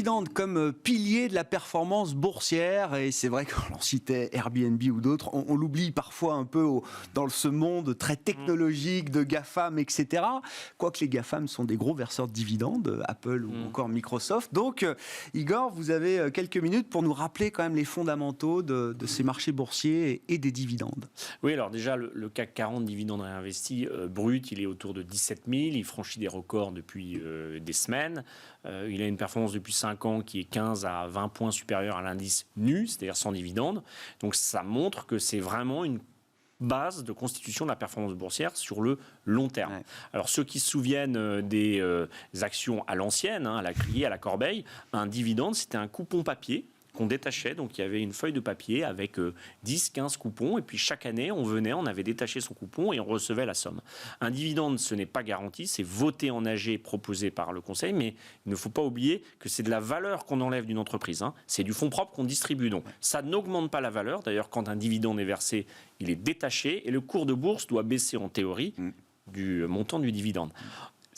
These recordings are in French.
dividendes comme pilier de la performance boursière, et c'est vrai que l'on citait Airbnb ou d'autres, on l'oublie parfois un peu dans ce monde très technologique de GAFAM, etc. Quoique les GAFAM sont des gros verseurs de dividendes, Apple ou encore Microsoft. Donc, Igor, vous avez quelques minutes pour nous rappeler quand même les fondamentaux de ces marchés boursiers et des dividendes. Oui, alors déjà, le CAC 40 dividendes réinvestis brut, il est autour de 17 000. Il franchit des records depuis des semaines. Il a une performance depuis 5 ans qui est 15 à 20 points supérieure à l'indice nu, c'est-à-dire sans dividende. Donc ça montre que c'est vraiment une base de constitution de la performance boursière sur le long terme. Ouais. Alors ceux qui se souviennent des actions à l'ancienne, à la criée, à la corbeille, un dividende, c'était un coupon papier qu'on détachait, donc il y avait une feuille de papier avec 10-15 coupons, et puis chaque année, on avait détaché son coupon et on recevait la somme. Un dividende, ce n'est pas garanti, c'est voté en AG, proposé par le conseil, mais il ne faut pas oublier que c'est de la valeur qu'on enlève d'une entreprise, c'est du fonds propre qu'on distribue, donc ça n'augmente pas la valeur. D'ailleurs, quand un dividende est versé, il est détaché, et le cours de bourse doit baisser en théorie du montant du dividende.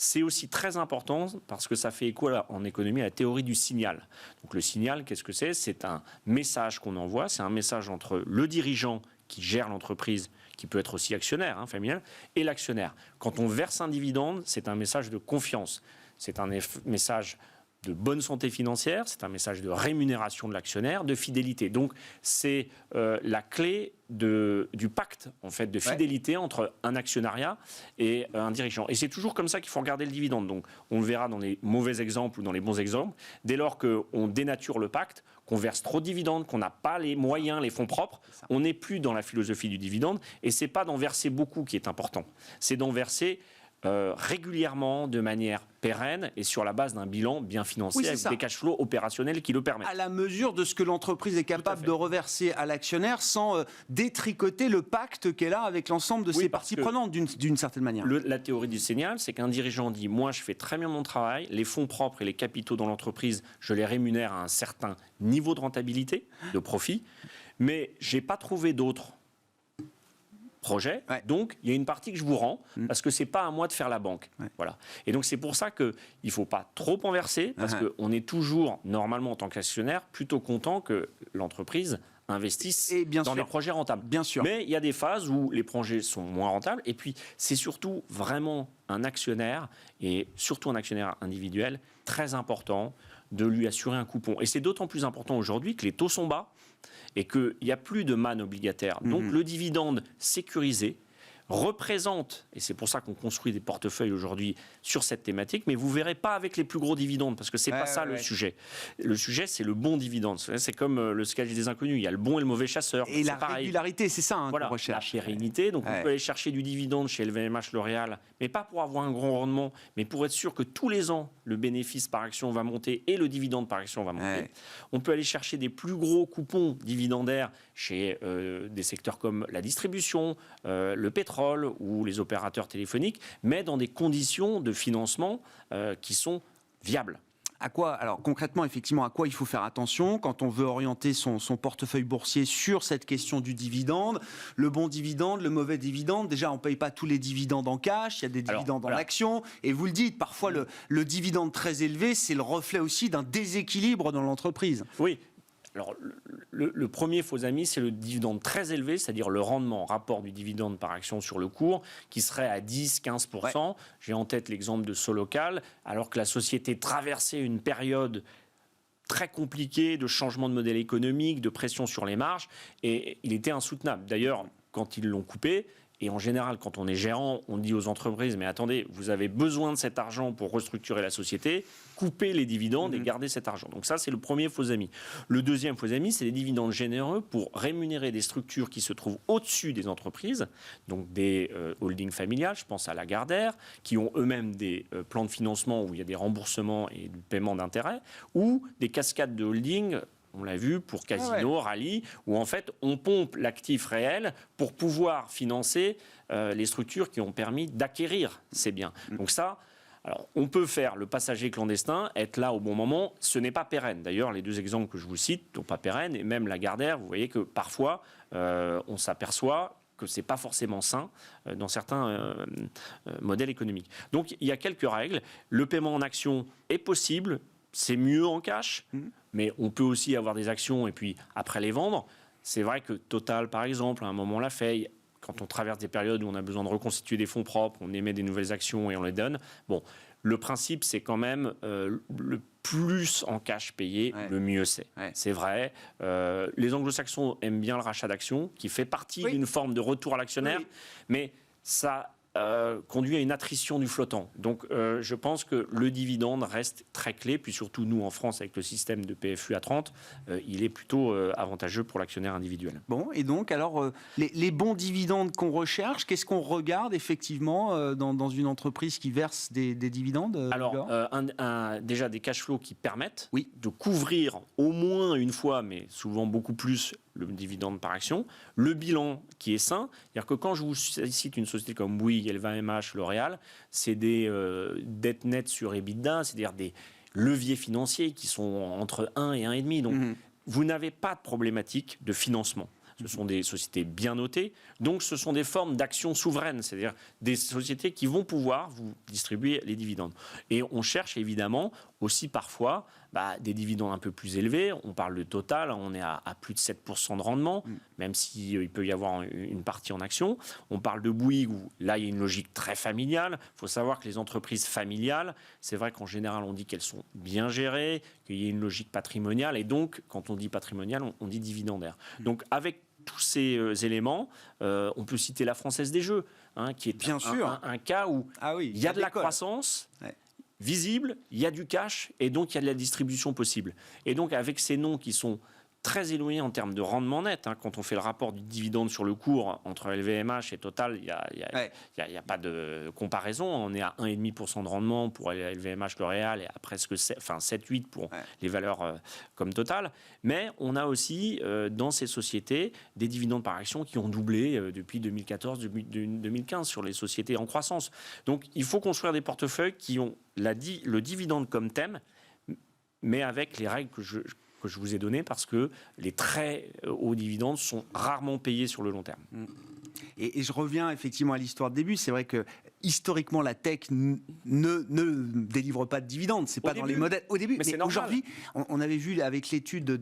C'est aussi très important parce que ça fait écho en économie à la théorie du signal. Donc le signal, qu'est-ce que c'est ? C'est un message qu'on envoie, c'est un message entre le dirigeant qui gère l'entreprise, qui peut être aussi actionnaire, familial, et l'actionnaire. Quand on verse un dividende, c'est un message de confiance, c'est un message de bonne santé financière, c'est un message de rémunération de l'actionnaire, de fidélité. Donc, c'est la clé du pacte, en fait, de fidélité entre un actionnariat et un dirigeant. Et c'est toujours comme ça qu'il faut regarder le dividende. Donc, on le verra dans les mauvais exemples ou dans les bons exemples. Dès lors qu'on dénature le pacte, qu'on verse trop de dividendes, qu'on n'a pas les moyens, les fonds propres, on n'est plus dans la philosophie du dividende. Et c'est pas d'en verser beaucoup qui est important. C'est d'en verser régulièrement, de manière pérenne et sur la base d'un bilan bien financé, avec des cash flows opérationnels qui le permettent. À la mesure de ce que l'entreprise est capable de reverser à l'actionnaire sans détricoter le pacte qu'elle a avec l'ensemble de ses parties prenantes d'une certaine manière. La théorie du signal, c'est qu'un dirigeant dit « moi je fais très bien mon travail, les fonds propres et les capitaux dans l'entreprise, je les rémunère à un certain niveau de rentabilité, de profit, mais je n'ai pas trouvé d'autres projet, donc il y a une partie que je vous rends parce que c'est pas à moi de faire la banque. Voilà. Et donc c'est pour ça qu'il ne faut pas trop en verser parce qu'on est toujours, normalement en tant qu'actionnaire, plutôt content que l'entreprise investisse dans des projets rentables. Bien sûr. Mais il y a des phases où les projets sont moins rentables et puis c'est surtout vraiment un actionnaire et surtout un actionnaire individuel très important de lui assurer un coupon. Et c'est d'autant plus important aujourd'hui que les taux sont bas et qu'il n'y a plus de manne obligataire. Donc le dividende sécurisé représente, et c'est pour ça qu'on construit des portefeuilles aujourd'hui sur cette thématique, mais vous ne verrez pas avec les plus gros dividendes, parce que ce n'est pas ça le sujet. Le sujet, c'est le bon dividende. C'est comme le sketch des inconnus, il y a le bon et le mauvais chasseur. Et la régularité, c'est ça qu'on recherche. La pérennité, donc on peut aller chercher du dividende chez LVMH, L'Oréal, mais pas pour avoir un grand rendement, mais pour être sûr que tous les ans, le bénéfice par action va monter et le dividende par action va monter. On peut aller chercher des plus gros coupons dividendaires chez des secteurs comme la distribution, le pétrole, ou les opérateurs téléphoniques, mais dans des conditions de financement qui sont viables. Alors concrètement, effectivement, à quoi il faut faire attention quand on veut orienter son portefeuille boursier sur cette question du dividende, le bon dividende, le mauvais dividende. Déjà, on ne paye pas tous les dividendes en cash, il y a des dividendes en actions, et vous le dites, parfois le dividende très élevé, c'est le reflet aussi d'un déséquilibre dans l'entreprise. Oui. Alors, le premier faux ami, c'est le dividende très élevé, c'est-à-dire le rendement, rapport du dividende par action sur le cours, qui serait à 10-15%. J'ai en tête l'exemple de Solocal, alors que la société traversait une période très compliquée de changement de modèle économique, de pression sur les marges, et il était insoutenable. D'ailleurs, quand ils l'ont coupé, et en général, quand on est gérant, on dit aux entreprises, mais attendez, vous avez besoin de cet argent pour restructurer la société, coupez les dividendes et gardez cet argent. Donc ça, c'est le premier faux ami. Le deuxième faux ami, c'est les dividendes généreux pour rémunérer des structures qui se trouvent au-dessus des entreprises, donc des holdings familiales, je pense à Lagardère, qui ont eux-mêmes des plans de financement où il y a des remboursements et du paiement d'intérêts, ou des cascades de holdings. On l'a vu pour Casino, Rallye, où en fait on pompe l'actif réel pour pouvoir financer les structures qui ont permis d'acquérir ces biens. Donc ça, alors on peut faire le passager clandestin, être là au bon moment, ce n'est pas pérenne. D'ailleurs, les deux exemples que je vous cite ne sont pas pérennes, et même Lagardère, vous voyez que parfois on s'aperçoit que ce n'est pas forcément sain dans certains modèles économiques. Donc il y a quelques règles. Le paiement en action est possible, c'est mieux en cash, mais on peut aussi avoir des actions et puis après les vendre. C'est vrai que Total, par exemple, à un moment l'a fait. Quand on traverse des périodes où on a besoin de reconstituer des fonds propres, on émet des nouvelles actions et on les donne. Bon, le principe, c'est quand même le plus en cash payé, le mieux c'est. C'est vrai. Les anglo-saxons aiment bien le rachat d'actions, qui fait partie d'une forme de retour à l'actionnaire, mais ça conduit à une attrition du flottant. Donc je pense que le dividende reste très clé, puis surtout nous en France avec le système de PFU à 30, il est plutôt avantageux pour l'actionnaire individuel. Bon, et donc alors les bons dividendes qu'on recherche, qu'est-ce qu'on regarde effectivement dans une entreprise qui verse des dividendes Alors déjà des cash flows qui permettent de couvrir au moins une fois, mais souvent beaucoup plus, le dividende par action, le bilan qui est sain. C'est-à-dire que quand je vous cite une société comme Bouygues, LVMH, L'Oréal, c'est des dettes nettes sur EBITDA, c'est-à-dire des leviers financiers qui sont entre 1 et 1,5. Donc, vous n'avez pas de problématique de financement. Ce sont des sociétés bien notées, donc ce sont des formes d'actions souveraines, c'est-à-dire des sociétés qui vont pouvoir vous distribuer les dividendes. Et on cherche évidemment aussi parfois des dividendes un peu plus élevés. On parle de Total, on est à plus de 7% de rendement, même s'il peut y avoir une partie en action. On parle de Bouygues, où là il y a une logique très familiale. Il faut savoir que les entreprises familiales, c'est vrai qu'en général on dit qu'elles sont bien gérées, qu'il y a une logique patrimoniale, et donc quand on dit patrimonial, on dit dividendaire. Donc avec tous ces éléments, on peut citer la Française des Jeux, qui est bien sûr un cas où il y a de la croissance visible, il y a du cash, et donc il y a de la distribution possible. Et donc avec ces noms qui sont très éloignés en termes de rendement net, quand on fait le rapport du dividende sur le cours entre LVMH et Total, il n'y a pas de comparaison. On est à 1,5% de rendement pour LVMH, L'Oréal, et à presque 7-8 pour les valeurs comme Total. Mais on a aussi dans ces sociétés des dividendes par action qui ont doublé depuis 2014-2015 sur les sociétés en croissance. Donc il faut construire des portefeuilles qui ont le dividende comme thème, mais avec les règles que je vous ai donné, parce que les très hauts dividendes sont rarement payés sur le long terme. Et je reviens effectivement à l'histoire de début. C'est vrai que historiquement, la tech ne délivre pas de dividendes. C'est pas dans les modèles au début. Mais aujourd'hui, on avait vu avec l'étude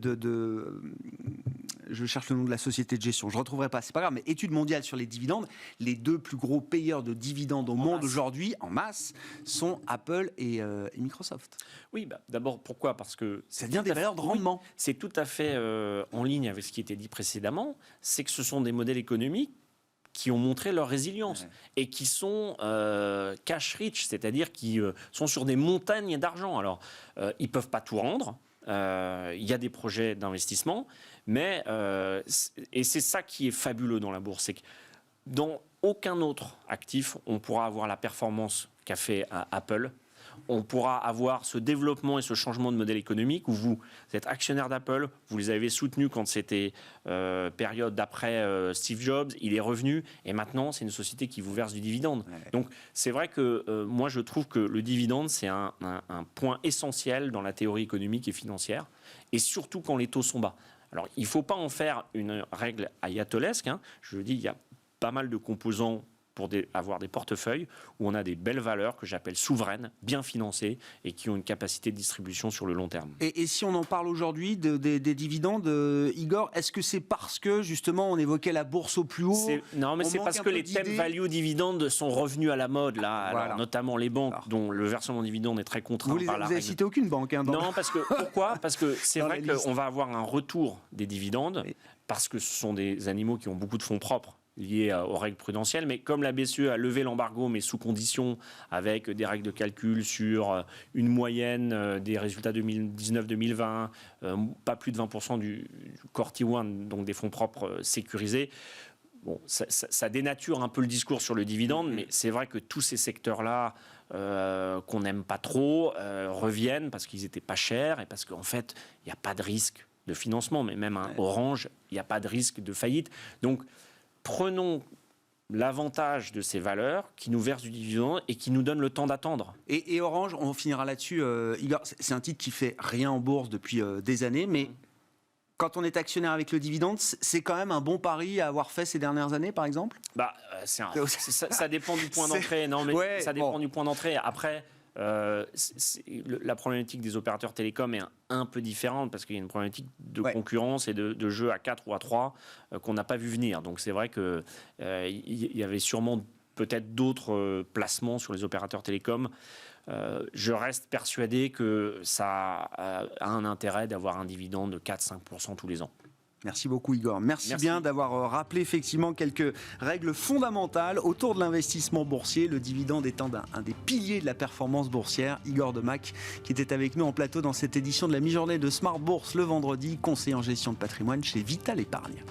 je cherche le nom de la société de gestion, je ne retrouverai pas, c'est pas grave, mais étude mondiale sur les dividendes, les deux plus gros payeurs de dividendes au monde aujourd'hui, en masse, sont Apple et Microsoft. Oui, d'abord, pourquoi ? Parce que ça devient des valeurs de rendement. C'est tout à fait en ligne avec ce qui était dit précédemment, c'est que ce sont des modèles économiques qui ont montré leur résilience et qui sont cash rich, c'est-à-dire qui sont sur des montagnes d'argent. Alors, ils ne peuvent pas tout rendre. Il y a des projets d'investissement, mais et c'est ça qui est fabuleux dans la bourse, c'est que dans aucun autre actif on pourra avoir la performance qu'a fait Apple. On pourra avoir ce développement et ce changement de modèle économique où vous êtes actionnaire d'Apple, vous les avez soutenus quand c'était période d'après Steve Jobs, il est revenu et maintenant c'est une société qui vous verse du dividende. Donc c'est vrai que moi je trouve que le dividende c'est un point essentiel dans la théorie économique et financière, et surtout quand les taux sont bas. Alors il ne faut pas en faire une règle ayatolesque, je dis il y a pas mal de composants pour avoir des portefeuilles où on a des belles valeurs que j'appelle souveraines, bien financées et qui ont une capacité de distribution sur le long terme. Et si on en parle aujourd'hui des dividendes, Igor, est-ce que c'est parce que justement on évoquait la bourse au plus haut ? Non, mais c'est parce que les thèmes value dividendes sont revenus à la mode là, voilà. Alors, notamment les banques dont le versement dividende est très contraint par la règle. Vous n'avez cité aucune banque Non, pourquoi ? Parce que c'est vrai qu'on va avoir un retour des dividendes, parce que ce sont des animaux qui ont beaucoup de fonds propres liées aux règles prudentielles, mais comme la BCE a levé l'embargo, mais sous condition, avec des règles de calcul sur une moyenne des résultats 2019-2020, pas plus de 20% du Core Tier 1, donc des fonds propres sécurisés. Bon, ça dénature un peu le discours sur le dividende, mais c'est vrai que tous ces secteurs-là qu'on n'aime pas trop reviennent parce qu'ils n'étaient pas chers et parce qu'en fait, il n'y a pas de risque de financement, mais même un Orange, il n'y a pas de risque de faillite. Donc, prenons l'avantage de ces valeurs qui nous versent du dividende et qui nous donnent le temps d'attendre. Et Orange, on finira là-dessus, Igor, c'est un titre qui fait rien en bourse depuis des années, mais quand on est actionnaire avec le dividende, c'est quand même un bon pari à avoir fait ces dernières années, par exemple ? Ça dépend du point d'entrée. Non, mais ça dépend du point d'entrée. Après, La problématique des opérateurs télécoms est un peu différente parce qu'il y a une problématique de concurrence et de jeu à 4 ou à 3 qu'on n'a pas vu venir. Donc c'est vrai qu'il y avait sûrement peut-être d'autres placements sur les opérateurs télécoms. Je reste persuadé que ça a un intérêt d'avoir un dividende de 4-5% tous les ans. Merci beaucoup Igor. Merci bien d'avoir rappelé effectivement quelques règles fondamentales autour de l'investissement boursier, le dividende étant un des piliers de la performance boursière. Igor Demac qui était avec nous en plateau dans cette édition de la mi-journée de Smart Bourse le vendredi, conseiller en gestion de patrimoine chez Vital Épargne.